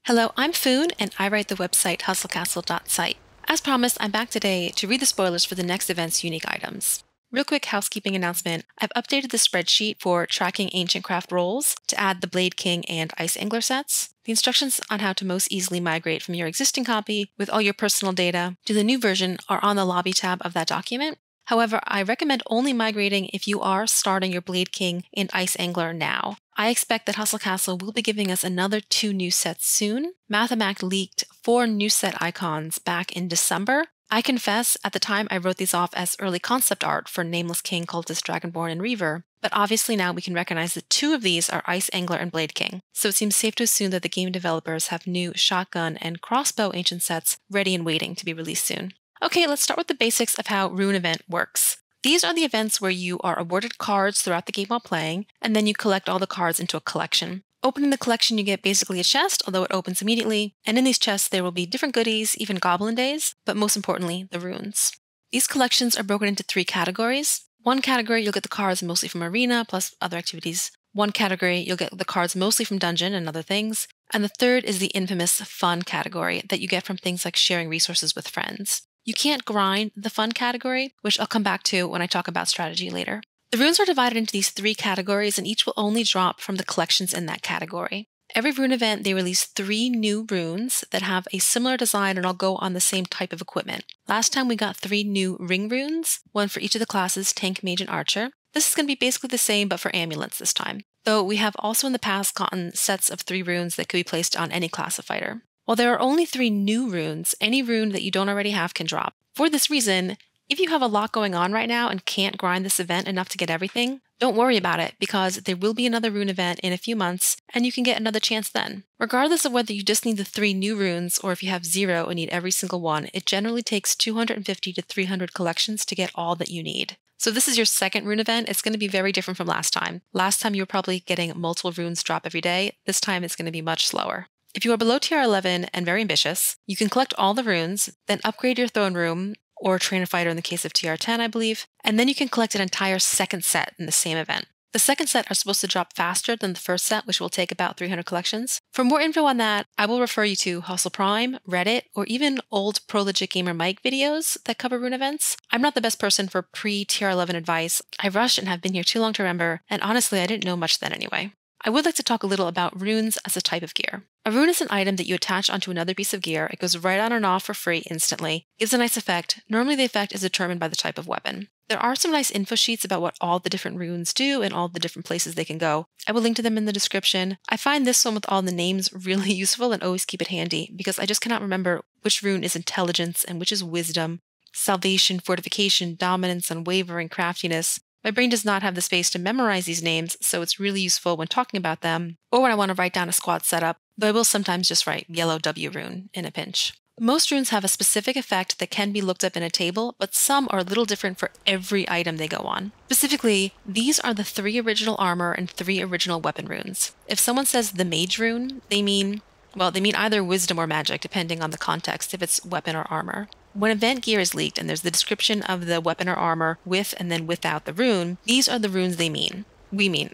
Hello, I'm Foon, and I write the website hustlecastle.site. As promised, I'm back today to read the spoilers for the next event's unique items. Real quick housekeeping announcement, I've updated the spreadsheet for tracking ancient craft roles to add the Blade King and Ice Angler sets. The instructions on how to most easily migrate from your existing copy with all your personal data to the new version are on the lobby tab of that document. However, I recommend only migrating if you are starting your Blade King and Ice Angler now. I expect that Hustle Castle will be giving us another 2 new sets soon. Mathemac leaked 4 new set icons back in December. I confess, at the time I wrote these off as early concept art for Nameless King, Cultist, Dragonborn, and Reaver, but obviously now we can recognize that 2 of these are Ice Angler and Blade King, so it seems safe to assume that the game developers have new shotgun and crossbow ancient sets ready and waiting to be released soon. Okay, let's start with the basics of how Rune Event works. These are the events where you are awarded cards throughout the game while playing, and then you collect all the cards into a collection. Opening the collection, you get basically a chest, although it opens immediately, and in these chests there will be different goodies, even goblin days, but most importantly, the runes. These collections are broken into 3 categories. One category, you'll get the cards mostly from Arena, plus other activities. One category, you'll get the cards mostly from Dungeon and other things. And the third is the infamous fun category that you get from things like sharing resources with friends. You can't grind the fun category, which I'll come back to when I talk about strategy later. The runes are divided into these 3 categories, and each will only drop from the collections in that category. Every rune event, they release 3 new runes that have a similar design and all go on the same type of equipment. Last time we got 3 new ring runes, 1 for each of the classes, Tank, Mage, and Archer. This is going to be basically the same, but for amulets this time. Though we have also in the past gotten sets of 3 runes that could be placed on any class of fighter. While there are only 3 new runes, any rune that you don't already have can drop. For this reason, if you have a lot going on right now and can't grind this event enough to get everything, don't worry about it because there will be another rune event in a few months and you can get another chance then. Regardless of whether you just need the 3 new runes or if you have 0 and need every single one, it generally takes 250 to 300 collections to get all that you need. So if this is your second rune event, it's going to be very different from last time. Last time you were probably getting multiple runes drop every day. This time it's going to be much slower. If you are below tier 11 and very ambitious, you can collect all the runes, then upgrade your throne room, or train a fighter in the case of tier 10, I believe, and then you can collect an entire second set in the same event. The second set are supposed to drop faster than the first set, which will take about 300 collections. For more info on that, I will refer you to Hustle Prime, Reddit, or even old Pro Legit Gamer Mike videos that cover rune events. I'm not the best person for pre-tier 11 advice. I rushed and have been here too long to remember, and honestly, I didn't know much then anyway. I would like to talk a little about runes as a type of gear. A rune is an item that you attach onto another piece of gear. It goes right on and off for free instantly, gives a nice effect. Normally the effect is determined by the type of weapon. There are some nice info sheets about what all the different runes do and all the different places they can go. I will link to them in the description. I find this one with all the names really useful and always keep it handy because I just cannot remember which rune is intelligence and which is wisdom, salvation, fortification, dominance, unwavering, craftiness. My brain does not have the space to memorize these names, so it's really useful when talking about them or when I want to write down a squad setup, though I will sometimes just write yellow W rune in a pinch. Most runes have a specific effect that can be looked up in a table, but some are a little different for every item they go on. Specifically, these are the 3 original armor and 3 original weapon runes. If someone says the mage rune, they mean either wisdom or magic, depending on the context, if it's weapon or armor. When event gear is leaked and there's the description of the weapon or armor with and then without the rune, these are the runes they mean.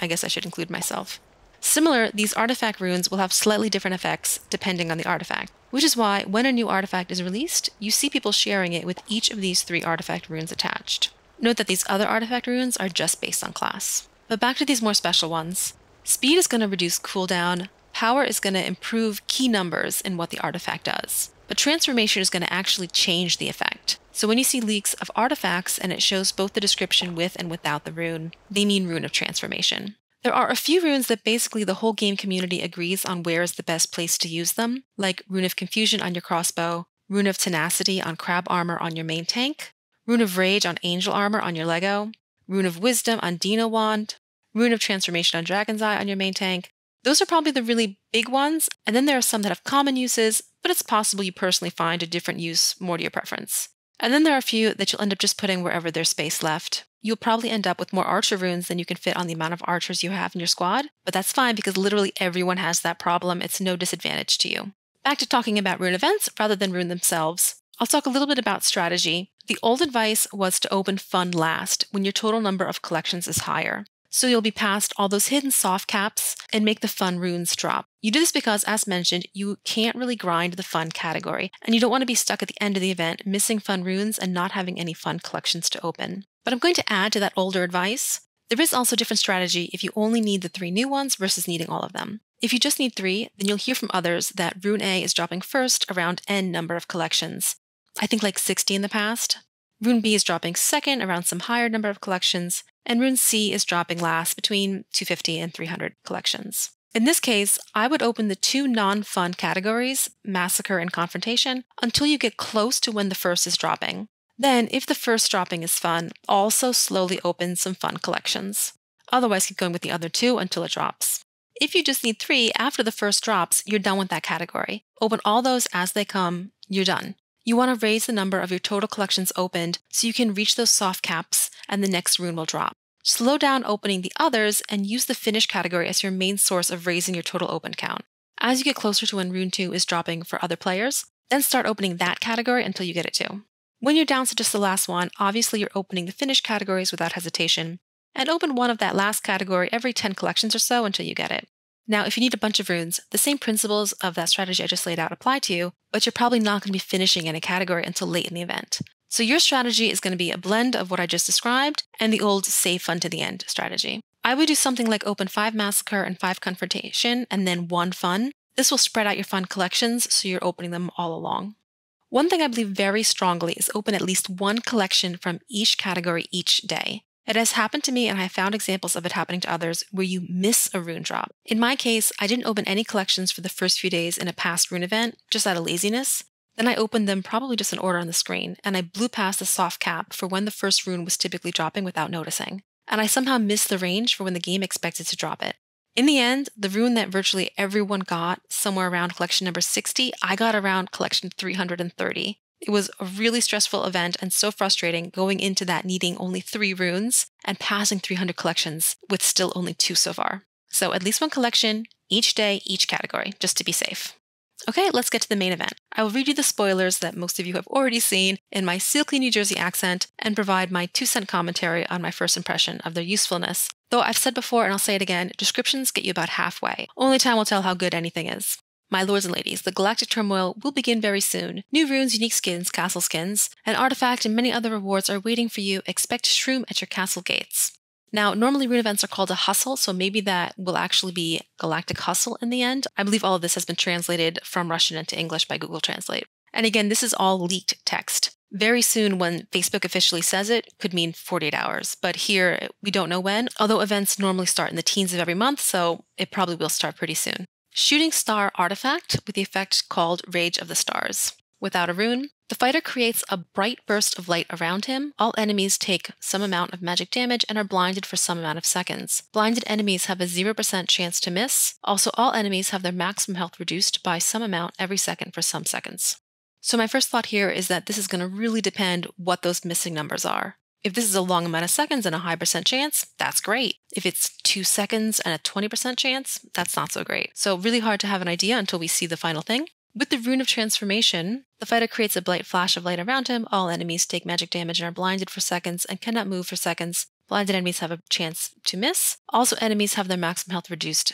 I guess I should include myself. Similar, these artifact runes will have slightly different effects depending on the artifact, which is why when a new artifact is released, you see people sharing it with each of these 3 artifact runes attached. Note that these other artifact runes are just based on class. But back to these more special ones. Speed is going to reduce cooldown, power is going to improve key numbers in what the artifact does. But transformation is going to actually change the effect. So when you see leaks of artifacts and it shows both the description with and without the rune, they mean Rune of Transformation. There are a few runes that basically the whole game community agrees on where is the best place to use them, like Rune of Confusion on your crossbow, Rune of Tenacity on crab armor on your main tank, Rune of Rage on angel armor on your Lego, Rune of Wisdom on Dino wand, Rune of Transformation on Dragon's Eye on your main tank. Those are probably the really big ones, and then there are some that have common uses, but it's possible you personally find a different use more to your preference. And then there are a few that you'll end up just putting wherever there's space left. You'll probably end up with more archer runes than you can fit on the amount of archers you have in your squad, but that's fine because literally everyone has that problem. It's no disadvantage to you. Back to talking about rune events rather than rune themselves. I'll talk a little bit about strategy. The old advice was to open fun last when your total number of collections is higher. so you'll be past all those hidden soft caps and make the fun runes drop. You do this because, as mentioned, you can't really grind the fun category, and you don't want to be stuck at the end of the event missing fun runes and not having any fun collections to open. But I'm going to add to that older advice. There is also a different strategy if you only need the 3 new ones versus needing all of them. If you just need 3, then you'll hear from others that Rune A is dropping first around N number of collections. I think like 60 in the past. Rune B is dropping second around some higher number of collections, and Rune C is dropping last between 250 and 300 collections. In this case, I would open the 2 non-fun categories, Massacre and Confrontation, until you get close to when the first is dropping. Then, if the first dropping is fun, also slowly open some fun collections. Otherwise, keep going with the other 2 until it drops. If you just need 3 after the first drops, you're done with that category. Open all those as they come, you're done. You want to raise the number of your total collections opened so you can reach those soft caps and the next rune will drop. Slow down opening the others and use the finish category as your main source of raising your total open count. As you get closer to when Rune 2 is dropping for other players, then start opening that category until you get it too. When you're down to just the last one, obviously you're opening the finish categories without hesitation, and open one of that last category every 10 collections or so until you get it. Now, if you need a bunch of runes, the same principles of that strategy I just laid out apply to you, but you're probably not going to be finishing in a category until late in the event. So your strategy is going to be a blend of what I just described and the old save fun to the end strategy. I would do something like open 5 Massacre and 5 Confrontation and then 1 fun. This will spread out your fun collections so you're opening them all along. One thing I believe very strongly is open at least 1 collection from each category each day. It has happened to me, and I have found examples of it happening to others where you miss a rune drop. In my case, I didn't open any collections for the first few days in a past rune event, just out of laziness. Then I opened them probably just in order on the screen, and I blew past the soft cap for when the first rune was typically dropping without noticing. And I somehow missed the range for when the game expected to drop it. In the end, the rune that virtually everyone got, somewhere around collection number 60, I got around collection 330. It was a really stressful event and so frustrating going into that needing only 3 runes and passing 300 collections with still only 2 so far. So at least 1 collection, each day, each category, just to be safe. Okay, let's get to the main event. I will read you the spoilers that most of you have already seen in my silky New Jersey accent and provide my 2-cent commentary on my first impression of their usefulness. Though I've said before and I'll say it again, descriptions get you about halfway. Only time will tell how good anything is. My lords and ladies, the Galactic turmoil will begin very soon. New runes, unique skins, castle skins, an artifact, and many other rewards are waiting for you. Expect shroom at your castle gates. Now, normally rune events are called a hustle, so maybe that will actually be Galactic Hustle in the end. I believe all of this has been translated from Russian into English by Google Translate. And again, this is all leaked text. Very soon, when Facebook officially says it, could mean 48 hours. But here, we don't know when, although events normally start in the teens of every month, so it probably will start pretty soon. Shooting Star Artifact with the effect called Rage of the Stars. Without a rune, the fighter creates a bright burst of light around him. All enemies take some amount of magic damage and are blinded for some amount of seconds. Blinded enemies have a 0% chance to miss. Also, all enemies have their maximum health reduced by some amount every second for some seconds. So my first thought here is that this is going to really depend what those missing numbers are. If this is a long amount of seconds and a high percent chance, that's great. If it's 2 seconds and a 20% chance, that's not so great. So really hard to have an idea until we see the final thing. With the Rune of Transformation, the fighter creates a bright flash of light around him. All enemies take magic damage and are blinded for seconds and cannot move for seconds. Blinded enemies have a chance to miss. Also, enemies have their maximum health reduced.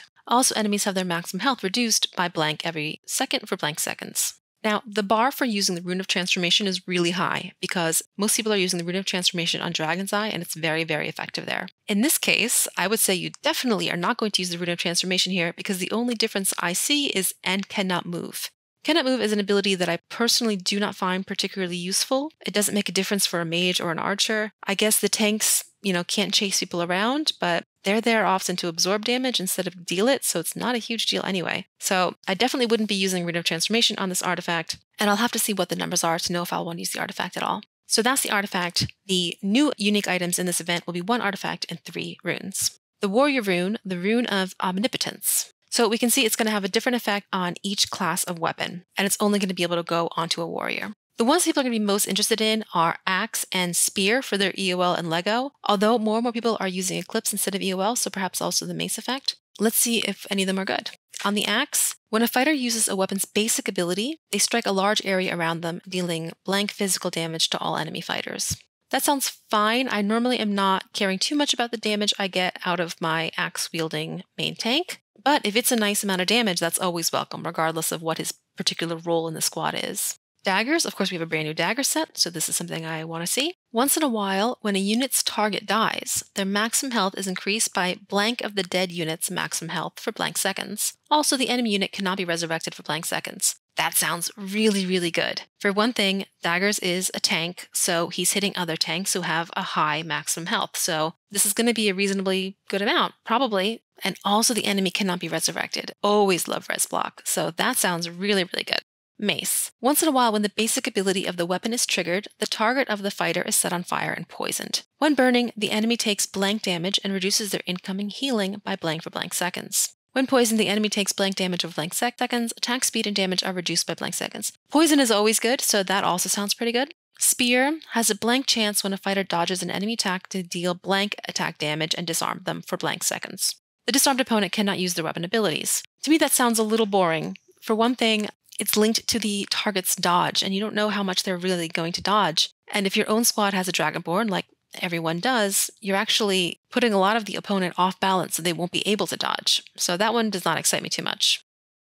By blank every second for blank seconds. Now, the bar for using the Rune of Transformation is really high because most people are using the Rune of Transformation on Dragon's Eye and it's very, very effective there. In this case, I would say you definitely are not going to use the Rune of Transformation here because the only difference I see is and cannot move. Cannot move is an ability that I personally do not find particularly useful. It doesn't make a difference for a mage or an archer. I guess the tanks, can't chase people around, but they're there often to absorb damage instead of deal it, so it's not a huge deal anyway. So I definitely wouldn't be using Rune of Transformation on this artifact, and I'll have to see what the numbers are to know if I'll want to use the artifact at all. So that's the artifact. The new unique items in this event will be 1 artifact and 3 runes. The warrior rune, the Rune of Omnipotence. So we can see it's going to have a different effect on each class of weapon, and it's only going to be able to go onto a warrior. The ones people are going to be most interested in are Axe and Spear for their EOL and Lego, although more and more people are using Eclipse instead of EOL, so perhaps also the Mace effect. Let's see if any of them are good. On the Axe, when a fighter uses a weapon's basic ability, they strike a large area around them, dealing blank physical damage to all enemy fighters. That sounds fine. I normally am not caring too much about the damage I get out of my axe-wielding main tank, but if it's a nice amount of damage, that's always welcome, regardless of what his particular role in the squad is. Daggers, of course we have a brand new dagger set, so this is something I want to see. Once in a while, when a unit's target dies, their maximum health is increased by blank of the dead unit's maximum health for blank seconds. Also, the enemy unit cannot be resurrected for blank seconds. That sounds really, really good. For one thing, Daggers is a tank, so he's hitting other tanks who have a high maximum health. So this is going to be a reasonably good amount, probably. And also the enemy cannot be resurrected. Always love res block. So that sounds really, really good. Mace. Once in a while, when the basic ability of the weapon is triggered, the target of the fighter is set on fire and poisoned. When burning, the enemy takes blank damage and reduces their incoming healing by blank for blank seconds. When poisoned, the enemy takes blank damage of blank seconds. Attack speed and damage are reduced by blank seconds. Poison is always good, so that also sounds pretty good. Spear has a blank chance when a fighter dodges an enemy attack to deal blank attack damage and disarm them for blank seconds. The disarmed opponent cannot use their weapon abilities. To me, that sounds a little boring. For one thing, it's linked to the target's dodge, and you don't know how much they're really going to dodge. And if your own squad has a Dragonborn, like everyone does, you're actually putting a lot of the opponent off balance so they won't be able to dodge. So that one does not excite me too much.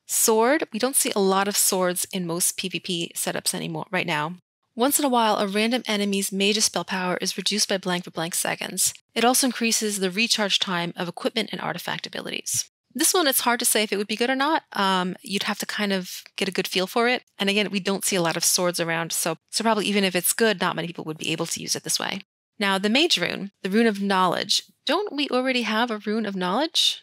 Sword. We don't see a lot of swords in most PvP setups anymore right now. Once in a while, a random enemy's mage's spell power is reduced by blank for blank seconds. It also increases the recharge time of equipment and artifact abilities. This one, it's hard to say if it would be good or not. You'd have to kind of get a good feel for it. And again, we don't see a lot of swords around, so probably even if it's good, not many people would be able to use it this way. Now, the Mage Rune, the Rune of Knowledge. Don't we already have a Rune of Knowledge?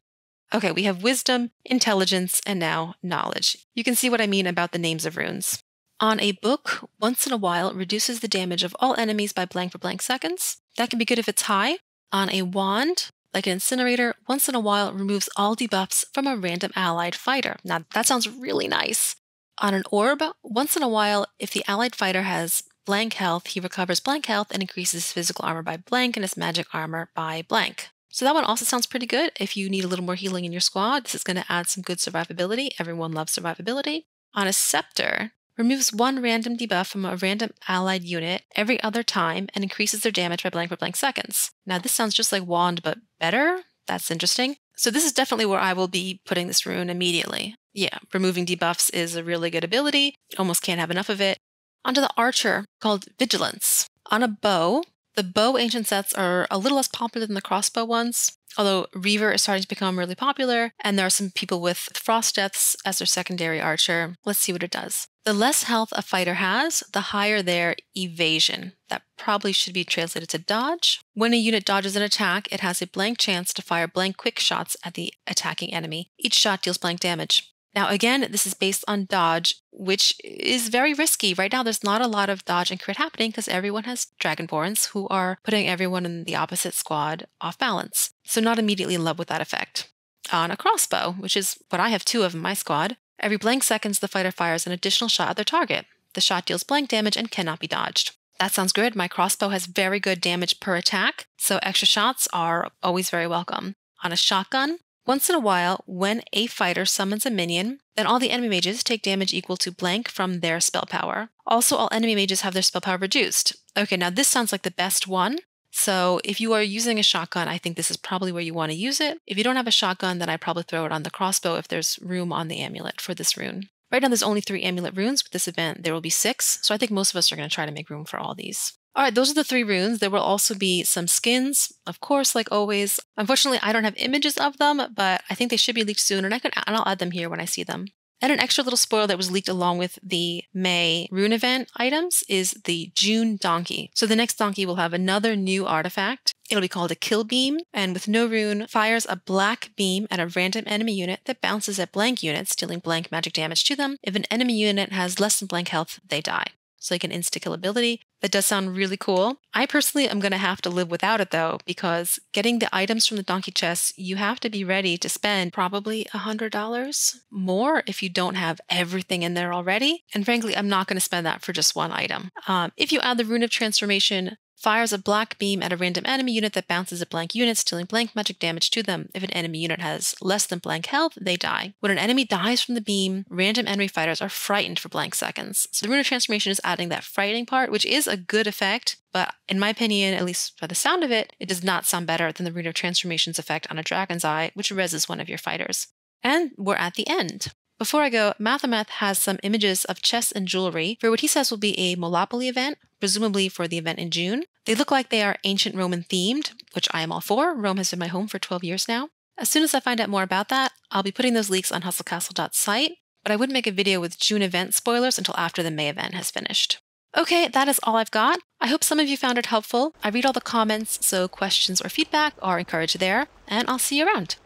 Okay, we have Wisdom, Intelligence, and now Knowledge. You can see what I mean about the names of runes. On a book, once in a while, reduces the damage of all enemies by blank for blank seconds. That can be good if it's high. On a wand, like an incinerator, once in a while removes all debuffs from a random allied fighter. Now, that sounds really nice. On an orb, once in a while, if the allied fighter has blank health, he recovers blank health and increases his physical armor by blank and his magic armor by blank. So that one also sounds pretty good. If you need a little more healing in your squad, this is going to add some good survivability. Everyone loves survivability. On a scepter, removes one random debuff from a random allied unit every other time and increases their damage by blank for blank seconds. Now this sounds just like wand, but better. That's interesting. So this is definitely where I will be putting this rune immediately. Yeah, removing debuffs is a really good ability. Almost can't have enough of it. Onto the archer, called Vigilance. On a bow, the bow ancient sets are a little less popular than the crossbow ones, although Reaver is starting to become really popular, and there are some people with Frost Deaths as their secondary archer. Let's see what it does. The less health a fighter has, the higher their evasion. That probably should be translated to dodge. When a unit dodges an attack, it has a blank chance to fire blank quick shots at the attacking enemy. Each shot deals blank damage. Now again, this is based on dodge, which is very risky. Right now, there's not a lot of dodge and crit happening because everyone has Dragonborns who are putting everyone in the opposite squad off balance. So not immediately in love with that effect. On a crossbow, which is what I have 2 of in my squad, every blank seconds the fighter fires an additional shot at their target. The shot deals blank damage and cannot be dodged. That sounds good. My crossbow has very good damage per attack, so extra shots are always very welcome. On a shotgun, once in a while, when a fighter summons a minion, then all the enemy mages take damage equal to blank from their spell power. Also, all enemy mages have their spell power reduced. Okay, now this sounds like the best one. So if you are using a shotgun, I think this is probably where you want to use it. If you don't have a shotgun, then I'd probably throw it on the crossbow if there's room on the amulet for this rune. Right now, there's only 3 amulet runes. With this event, there will be 6. So I think most of us are going to try to make room for all these. All right, those are the 3 runes. There will also be some skins, of course, like always. Unfortunately, I don't have images of them, but I think they should be leaked soon, and I'll add them here when I see them. And an extra little spoiler that was leaked along with the May rune event items is the June donkey. So the next donkey will have another new artifact. It'll be called a kill beam, and with no rune, fires a black beam at a random enemy unit that bounces at blank units, dealing blank magic damage to them. If an enemy unit has less than blank health, they die. So like an insta-kill ability. That does sound really cool. I personally am going to have to live without it though, because getting the items from the donkey chest, you have to be ready to spend probably $100 more if you don't have everything in there already. And frankly, I'm not going to spend that for just one item. If you add the Rune of Transformation, Fires a black beam at a random enemy unit that bounces at blank units, dealing blank magic damage to them. If an enemy unit has less than blank health, they die. When an enemy dies from the beam, random enemy fighters are frightened for blank seconds. So the Rune of Transformation is adding that frightening part, which is a good effect, but in my opinion, at least by the sound of it, it does not sound better than the Rune of Transformation's effect on a Dragon's Eye, which reses one of your fighters. And we're at the end. Before I go, Mathameth has some images of chests and jewelry for what he says will be a Molopoly event, presumably for the event in June. They look like they are ancient Roman themed, which I am all for. Rome has been my home for 12 years now. As soon as I find out more about that, I'll be putting those leaks on hustlecastle.site, but I wouldn't make a video with June event spoilers until after the May event has finished. Okay, that is all I've got. I hope some of you found it helpful. I read all the comments, so questions or feedback are encouraged there, and I'll see you around.